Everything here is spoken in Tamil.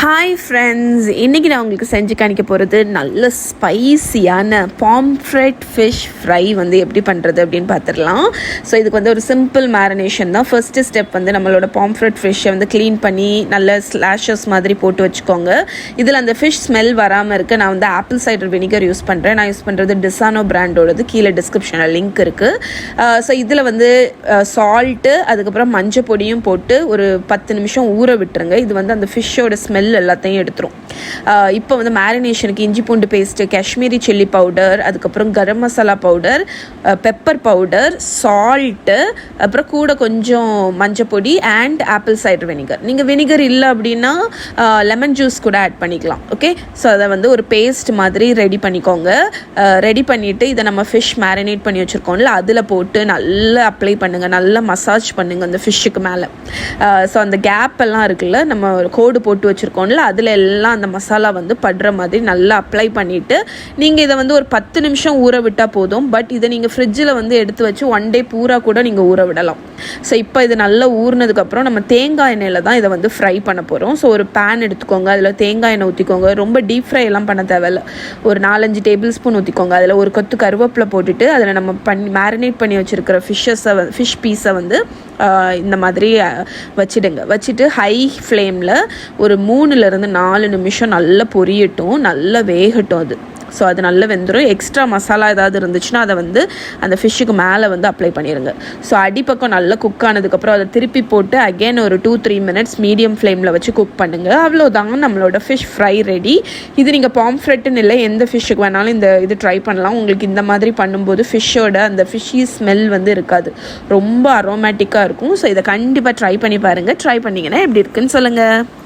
ஹாய் ஃப்ரெண்ட்ஸ், இன்றைக்கி நான் உங்களுக்கு செஞ்சு காணிக்க போகிறது நல்ல ஸ்பைசியான பாம்ஃப்ரெட் ஃபிஷ் ஃப்ரை வந்து எப்படி பண்ணுறது அப்படின்னு பார்த்துடலாம். ஸோ இதுக்கு வந்து ஒரு சிம்பிள் மேரினேஷன் தான். ஃபர்ஸ்ட்டு ஸ்டெப் வந்து நம்மளோட பாம்ஃப்ரெட் ஃபிஷ்ஷை வந்து க்ளீன் பண்ணி நல்ல ஸ்லாஷஸ் மாதிரி போட்டு வச்சுக்கோங்க. இதில் அந்த ஃபிஷ் ஸ்மெல் வராமல் இருக்க நான் வந்து ஆப்பிள் சைடர் வினிகர் யூஸ் பண்ணுறேன். நான் யூஸ் பண்ணுறது டிசானோ பிராண்டோடது, கீழே டிஸ்கிரிப்ஷனில் லிங்க் இருக்குது. ஸோ இதில் வந்து சால்ட்டு, அதுக்கப்புறம் மஞ்சள் பொடியும் போட்டு ஒரு 10 நிமிஷம் ஊற விட்டுருங்க. இது வந்து அந்த ஃபிஷ்ஷோட ஸ்மெல் எல்லாத்தையும் எடுத்துரும். இப்போ வந்து மேரினேஷனுக்கு இஞ்சி பூண்டு பேஸ்ட்டு, காஷ்மீரி சில்லி பவுடர், அதுக்கப்புறம் garam masala powder, pepper powder, salt, அப்புறம் கூட கொஞ்சம் மஞ்சள் பொடி அண்ட் ஆப்பிள் சைடர் வினிகர். நீங்கள் வினிகர் இல்லை அப்படின்னா லெமன் ஜூஸ் கூட ஆட் பண்ணிக்கலாம். ஓகே, ஸோ அதை வந்து ஒரு பேஸ்ட் மாதிரி ரெடி பண்ணிக்கோங்க. ரெடி பண்ணிவிட்டு இதை நம்ம ஃபிஷ் மேரினேட் பண்ணி வச்சுருக்கோம்ல, அதில் போட்டு நல்லா அப்ளை பண்ணுங்கள், நல்லா மசாஜ் பண்ணுங்கள் அந்த ஃபிஷ்ஷுக்கு மேலே. ஸோ அந்த கேப் எல்லாம் இருக்குல்ல, நம்ம கோடு போட்டு வச்சுருக்கோம்ல, அதில் எல்லாம் அந்த மசாலா வந்து படுற மாதிரி நல்லா அப்ளை பண்ணிவிட்டு நீங்கள் இதை வந்து ஒரு 10 நிமிஷம் ஊற விட்டால் போதும். பட் இதை நீங்கள் ஃப்ரிட்ஜில் வந்து எடுத்து வச்சு 1 டே பூரா கூட நீங்கள் ஊற விடலாம். ஸோ இப்போ இது நல்லா ஊறினதுக்கப்புறம் நம்ம தேங்காய் எண்ணெயில் தான் இதை வந்து ஃப்ரை பண்ண போகிறோம். ஸோ ஒரு பேன் எடுத்துக்கோங்க, அதில் தேங்காய் எண்ணெய் ஊற்றிக்கோங்க. ரொம்ப டீப் ஃப்ரை எல்லாம் பண்ண தேவையில்ல. ஒரு 4-5 டேபிள் ஸ்பூன் ஊற்றிக்கோங்க. அதில் ஒரு கொத்து கருவேப்பிலை போட்டுட்டு அதில் நம்ம மேரினேட் பண்ணி வச்சுருக்கிற ஃபிஷ் பீஸை வந்து இந்த மாதிரி வச்சுட்டு ஹை ஃப்ளேமில் ஒரு 3-4 நிமிஷம் நல்லா பொரியட்டும், நல்லா வேகட்டும் அது. ஸோ அது நல்லா வெந்துடும். எக்ஸ்ட்ரா மசாலா ஏதாவது இருந்துச்சுன்னா அதை வந்து அந்த ஃபிஷ்ஷுக்கு மேலே வந்து அப்ளை பண்ணிடுங்க. ஸோ அடிப்பக்கம் நல்லா குக் ஆனதுக்கப்புறம் அதை திருப்பி போட்டு அகெயின் ஒரு 2-3 மினிட்ஸ் மீடியம் ஃப்ளேமில் வச்சு குக் பண்ணுங்கள். அவ்வளோதாங்க, நம்மளோட ஃபிஷ் ஃப்ரை ரெடி. இது நீங்கள் பாம்ஃப்ரெட்டுன்னு இல்லை, எந்த ஃபிஷ்ஷுக்கு வேணாலும் இது ட்ரை பண்ணலாம். உங்களுக்கு இந்த மாதிரி பண்ணும்போது ஃபிஷ்ஷோட அந்த ஃபிஷ்ஷி ஸ்மெல் வந்து இருக்காது, ரொம்ப அரோமேட்டிக்காக இருக்கும். ஸோ இதை கண்டிப்பாக ட்ரை பண்ணி பாருங்கள். ட்ரை பண்ணிங்கன்னா எப்படி இருக்குன்னு சொல்லுங்கள்.